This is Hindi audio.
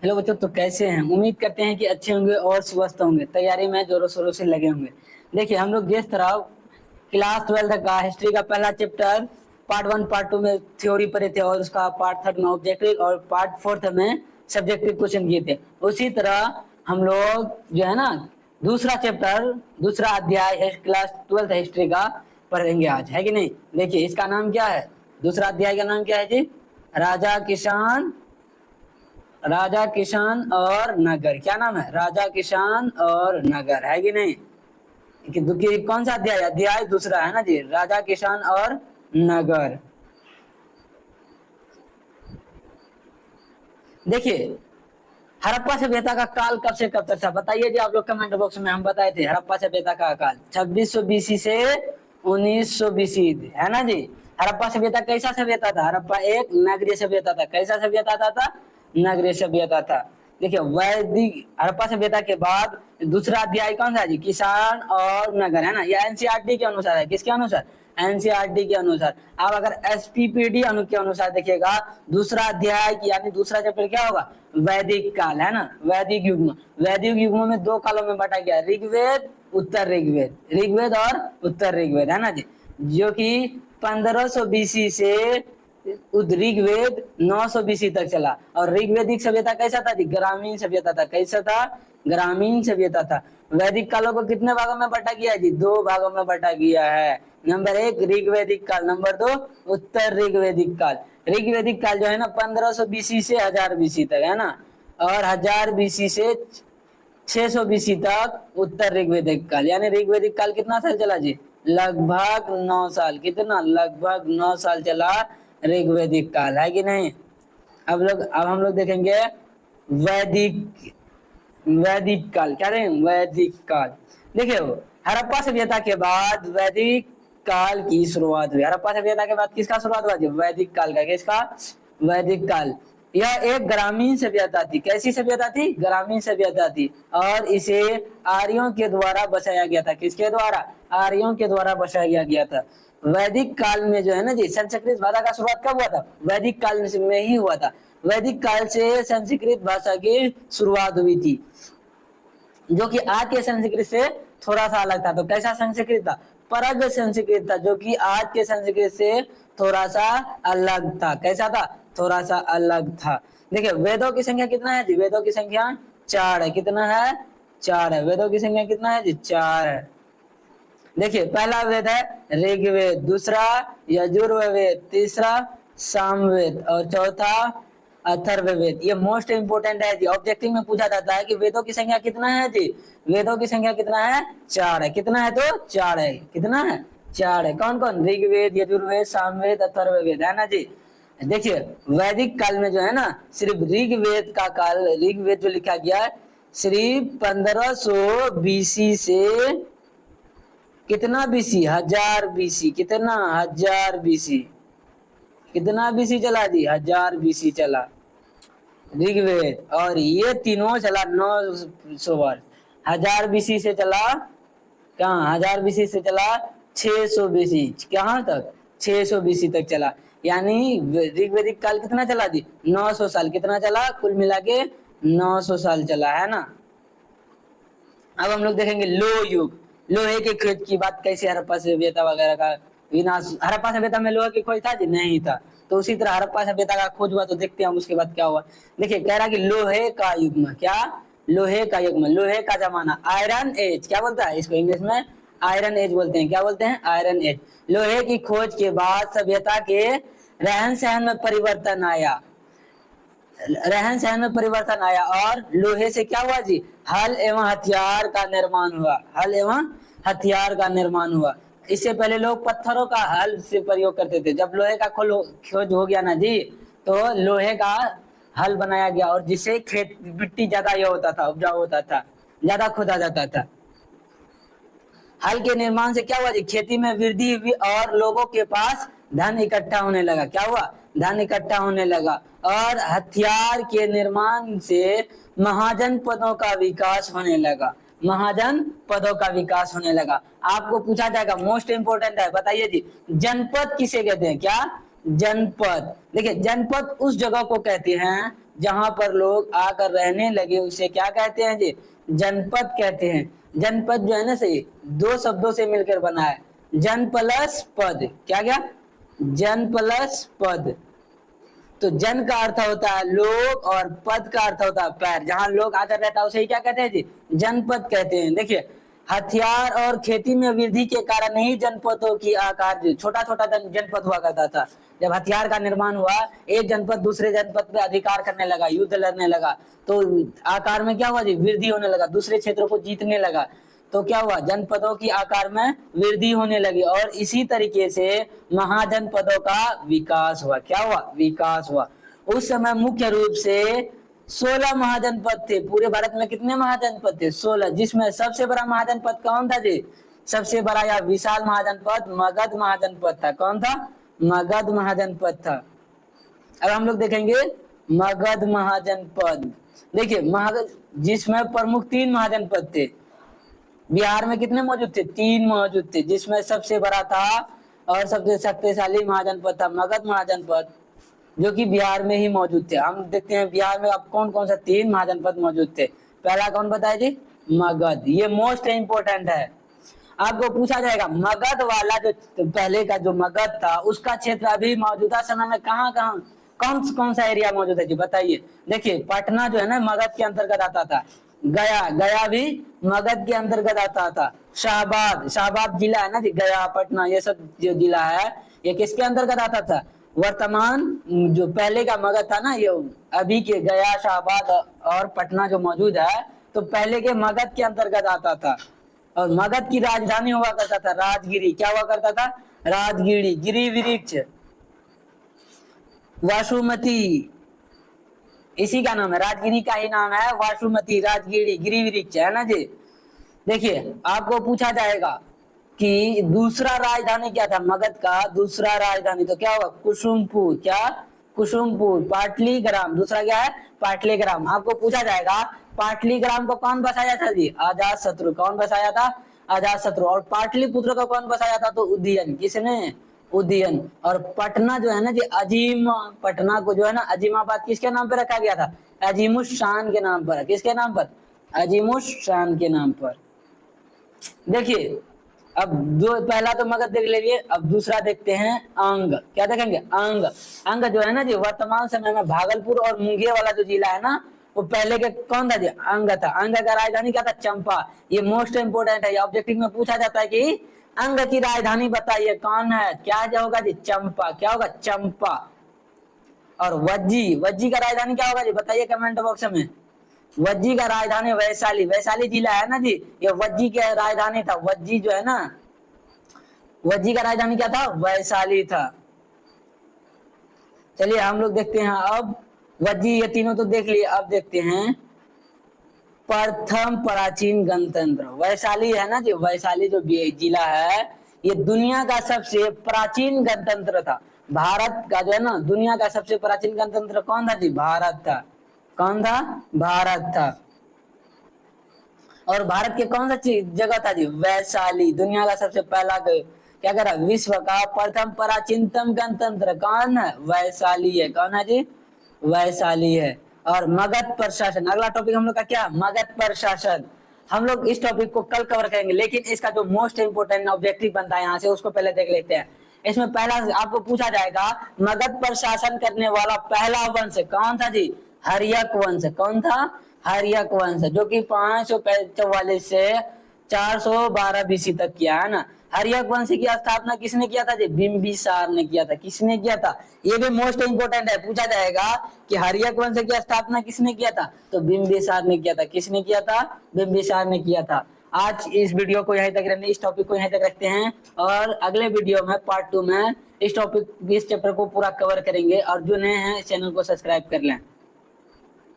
हेलो बच्चों, तो कैसे हैं? उम्मीद करते हैं कि अच्छे होंगे और स्वस्थ होंगे। तैयारी में जोरों शोरों से लगे होंगे। देखिए, हम लोग जिस तरह क्लास 12 का हिस्ट्री का पहला चैप्टर पार्ट 1 पार्ट 2 में थ्योरी पढ़े थे, और उसका पार्ट 3 में ऑब्जेक्टिव और पार्ट 4 में सब्जेक्टिव क्वेश्चन किए थे। उसी तरह हम लोग जो है ना, दूसरा चैप्टर, दूसरा अध्याय है क्लास 12 हिस्ट्री का पढ़ेंगे आज, है कि नहीं? देखिए, इसका नाम क्या है? दूसरा अध्याय का नाम क्या है जी? राजा किसान, राजा किसान और नगर। क्या नाम है? राजा किसान और नगर, है कि नहीं? कौन सा अध्याय? अध्याय दूसरा है ना जी, राजा किसान और नगर। देखिए, हड़प्पा सभ्यता का काल कब से कब तक था? बताइए जी आप लोग कमेंट बॉक्स में। हम बताए थे हड़प्पा सभ्यता का काल 2600 बीसी से 1900 बीसी, है ना जी। हड़प्पा सभ्यता कैसा सभ्यता था? हड़प्पा एक नगरीय सभ्यता था। कैसा सभ्यता था? नगरीय सभ्यता था। देखिए, वैदिक हड़प्पा सभ्यता के बाद दूसरा अध्याय कौन सा जी? किसान और नगर, है ना। यह एनसीईआरटी के अनुसार है। किसके अनुसार? एनसीईआरटी के अनुसार। अब अगर एसपीपीडी के अनुसार देखिएगा, दूसरा अध्याय यानी दूसरा चैप्टर क्या होगा? वैदिक काल, है ना। वैदिक युग में, वैदिक युग में दो कालों में बांटा गया, ऋग्वेद, उत्तर ऋग्वेद, ऋग्वेद और उत्तर ऋग्वेद, है ना जी। जो कि 1500 बीसी से ऋग्वेद 900 बीसी तक चला। और ऋग्वेदिक सभ्यता कैसा था जी? ग्रामीण सभ्यता था। कैसा था? ग्रामीण सभ्यता था। वैदिक कालों को कितने भागों में बांटा गया है जी? दो भागों में बांटा गया है। नंबर 1 ऋग्वेदिक काल, नंबर 2 उत्तर ऋग्वेदिक काल। ऋग्वेदिक काल जो है ना 1500 बीसी से 1000 बीसी तक, है ना। और 1000 बीसी से 600 बीसी तक उत्तर ऋग्वेदिक काल। यानी ऋग्वेदिक काल कितना साल चला जी? लगभग 9 साल। कितना? लगभग 9 साल चला ऋग्वेदिक काल, है कि नहीं? अब हम लोग देखेंगे वैदिक, वैदिक काल। क्या रहेंगे? वैदिक काल। देखिए, हड़प्पा सभ्यता के बाद वैदिक काल की शुरुआत हुई। हड़प्पा सभ्यता के बाद किसका शुरुआत हुआ जी? वैदिक काल का। किसका? वैदिक काल। यह एक ग्रामीण सभ्यता थी। कैसी सभ्यता थी? ग्रामीण सभ्यता थी। और इसे आर्यों के द्वारा बसाया गया था। किसके द्वारा? आर्यों के द्वारा बसाया गया था। वैदिक काल में जो है ना जी, संस्कृत भाषा का शुरुआत कब हुआ था? वैदिक काल में ही हुआ था। वैदिक काल से संस्कृत भाषा की शुरुआत हुई थी, जो कि आज के संस्कृत से थोड़ा सा अलग था। तो कैसा संस्कृत था? परग संस्कृत था, जो कि आज के संस्कृत से थोड़ा सा अलग था। कैसा था? थोड़ा सा अलग था। देखिए, वेदों की संख्या कितना है जी? वेदों की संख्या 4 है। कितना है? 4 है। वेदों की संख्या कितना है जी? 4 है। देखिए, पहला वेद है ऋग्वेद, दूसरा यजुर्वेद, तीसरा सामवेद और चौथा अथर्ववेद। ये मोस्ट इंपोर्टेंट है जी। ऑब्जेक्टिव में पूछा जाता है कि वेदों की संख्या कितना है जी? वेदों की संख्या कितना है? 4 है। कितना है? तो 4 है। कितना है? 4 है। कौन कौन? ऋग्वेद, यजुर्वेद, सामवेद, अथर्ववेद, है ना जी। देखिए, वैदिक काल में जो है ना, सिर्फ ऋग्वेद का काल, ऋग्वेद जो लिखा गया है सिर्फ 1500 बीसी से कितना बीसी? 1000 बीसी। कितना? 1000 बीसी। कितना बीसी चला जी? 1000 बीसी चला ऋग्वेद। और ये तीनों चला 900 वर्ष। 1000 बीसी से चला कहाँ? 1000 बीसी से चला 600 बीसी। कहाँ तक? 600 बीसी तक चला। यानी ऋग्वेदिक काल कितना चला जी? 900 साल। कितना चला? कुल मिला के 900 साल चला, है ना। अब हम लोग देखेंगे लोह युग। लोहे के खोज की बात कैसे? हड़प्पा सभ्यता वगैरह का विनाश। हड़प्पा सभ्यता में लोहे की खोज था जी? नहीं था। तो उसी तरह हड़प्पा सभ्यता का खोज हुआ, तो देखते हैं हम उसके बाद क्या हुआ। देखिए, कह रहा कि लोहे का युग में, क्या? लोहे का युग में, लोहे का जमाना, आयरन एज। क्या बोलता है इसको इंग्लिश में? आयरन एज बोलते हैं। क्या बोलते हैं? Iron age. लोहे की खोज के बाद सभ्यता के रहन सहन में परिवर्तन आया। रहन सहन में परिवर्तन आया। और लोहे से क्या हुआ जी? हल एवं हथियार का निर्माण हुआ। हल एवं हथियार का निर्माण हुआ। इससे पहले लोग पत्थरों का हल से प्रयोग करते थे। जब लोहे का खोज हो गया ना जी, तो लोहे का हल बनाया गया, और जिससे खेत मिट्टी ज्यादा ये होता था, उपजाऊ होता था, ज्यादा खोदा जाता था। हल के निर्माण से क्या हुआ जी? खेती में वृद्धि हुई और लोगों के पास धन इकट्ठा होने लगा। क्या हुआ? धन इकट्ठा होने लगा। और हथियार के निर्माण से महाजन पदों का विकास होने लगा। महाजन पदों का विकास होने लगा। आपको पूछा जाएगा, मोस्ट इंपोर्टेंट है, बताइए जी, जनपद किसे कहते हैं? क्या? जनपद। देखिए, जनपद उस जगह को कहते हैं जहां पर लोग आकर रहने लगे उसे क्या कहते हैं जी, जनपद कहते हैं। जनपद जो है ना सही दो शब्दों से मिलकर बना है, जन प्लस पद, क्या क्या, जन प्लस पद। तो जन का अर्थ होता है लोग और पद का अर्थ होता है पैर, जहां लोग आकर रहता है उसे ही क्या कहते हैं जी, जनपद कहते हैं। देखिए हथियार और खेती में वृद्धि के कारण ही जनपदों की आकार छोटा छोटा जनपद हुआ करता था। जब हथियार का निर्माण हुआ, एक जनपद दूसरे जनपद पे अधिकार करने लगा, युद्ध लड़ने लगा, तो आकार में क्या हुआ जी, वृद्धि होने लगा, दूसरे क्षेत्रों को जीतने लगा, तो क्या हुआ, जनपदों की आकार में वृद्धि होने लगी और इसी तरीके से महाजनपदों का विकास हुआ। क्या हुआ, विकास हुआ। उस समय मुख्य रूप से 16 महाजनपद थे। पूरे भारत में कितने महाजनपद थे, 16, जिसमें सबसे बड़ा महाजनपद कौन था जी, सबसे बड़ा या विशाल महाजनपद मगध महाजनपद था। कौन था, मगध महाजनपद था। अब हम लोग देखेंगे मगध महाजनपद। देखिए मगध, जिसमें प्रमुख 3 महाजनपद थे। बिहार में कितने मौजूद थे, 3 मौजूद थे, जिसमें सबसे बड़ा था और सबसे शक्तिशाली महाजनपद था मगध महाजनपद, जो कि बिहार में ही मौजूद थे। हम देखते हैं बिहार में अब कौन कौन सा 3 महाजनपद मौजूद थे। पहला कौन बताया जी, मगध। ये मोस्ट इंपोर्टेंट है, आपको पूछा जाएगा मगध वाला जो पहले का जो मगध था उसका क्षेत्र अभी मौजूदा समय में कहाँ कहाँ कौन कौन सा एरिया मौजूद है जी, बताइए। देखिए पटना जो है ना मगध के अंतर्गत आता था, गया भी मगध के अंतर्गत आता था, शाहबाद जिला है ना जी, गया पटना ये सब जो जिला है ये किसके अंतर्गत आता था, वर्तमान जो पहले का मगध था ना, ये अभी के गया, शाहबाद और पटना जो मौजूद है, तो पहले के मगध के अंतर्गत आता था। और मगध की राजधानी हुआ करता था राजगिरी। क्या हुआ करता था, राजगिरी। गिरी वृक्ष, वासुमती, इसी का नाम है, राजगिरी का ही नाम है वासुमती, राजगिरी, गिरी वृक्ष है ना जी। देखिए आपको पूछा जाएगा कि दूसरा राजधानी क्या था मगध का, दूसरा राजधानी तो क्या होगा, कुसुमपुर। क्या, कुसुमपुर। पाटलीग्राम, दूसरा क्या है, पाटलीग्राम। आपको पूछा जाएगा पाटलीग्राम को कौन बसाया था जी, अजात शत्रु। कौन बसाया था, अजात शत्रु। और पाटलिपुत्र को कौन बसाया था, तो उदयन। किसने, उदयन। और पटना जो है ना जी, अजीम, पटना को जो है ना अजीमाबाद किसके नाम पर रखा गया था, अजीमुस शान के नाम पर। किसके नाम पर, अजीमुस शान के नाम पर। देखिए अब जो पहला तो मगध देख लीजिए, अब दूसरा देखते हैं अंग। क्या देखेंगे, अंग। अंग जो है ना जी, वर्तमान समय में भागलपुर और मुंगेर वाला जो जिला है ना, वो पहले के कौन था जी, अंग था। अंग का राजधानी क्या था, चंपा। ये मोस्ट इंपोर्टेंट है, ऑब्जेक्टिव में पूछा जाता है कि अंग की राजधानी बताइए कौन है, क्या होगा जी, चंपा। क्या होगा, चंपा। और वज्जी का राजधानी क्या होगा जी, बताइए कमेंट बॉक्स में। वज्जी का राजधानी वैशाली, वैशाली जिला है ना जी, ये वज्जी की राजधानी था। वज्जी जो है ना, वज्जी का राजधानी क्या था, वैशाली था। चलिए हम लोग देखते हैं अब वज्जी, ये तीनों तो देख लिए, अब देखते हैं प्रथम प्राचीन गणतंत्र। वैशाली है ना जी, वैशाली जो जिला है ये दुनिया का सबसे प्राचीन गणतंत्र था। भारत का जो है ना दुनिया का सबसे प्राचीन गणतंत्र कौन था जी, भारत था। कौन था, भारत था। और भारत के कौन सा जगह था जी, वैशाली। दुनिया का सबसे पहला क्या कह रहा, विश्व का प्रथम प्राचीनतम गणतंत्र कौन है, वैशाली है। कौन है जी, वैशाली है। और मगध प्रशासन, अगला टॉपिक हम लोग का क्या, मगध प्रशासन। हम लोग इस टॉपिक को कल कवर करेंगे, लेकिन इसका जो मोस्ट इंपोर्टेंट ऑब्जेक्टिव बनता है यहाँ से उसको पहले देख लेते हैं। इसमें पहला आपको पूछा जाएगा मगध पर शासन करने वाला पहला वंश कौन था जी, हर्यक वंश। कौन था, हर्यक वंश, जो कि 544 से 412 बीसी तक किया है ना। हर्यक वंश की स्थापना किसने किया था जी, बिंबिसार ने किया था। किसने किया था, ये भी मोस्ट इंपोर्टेंट है, पूछा जाएगा कि हर्यक वंश की स्थापना किसने किया था, तो बिंबिसार ने किया था। किसने किया था, बिंबिसार ने किया था। आज इस वीडियो को यहीं तक रखते, इस टॉपिक को यहीं तक रखते हैं और अगले वीडियो में पार्ट 2 में इस टॉपिक, इस चैप्टर को पूरा कवर करेंगे। और जो नए हैं चैनल को सब्सक्राइब कर लें।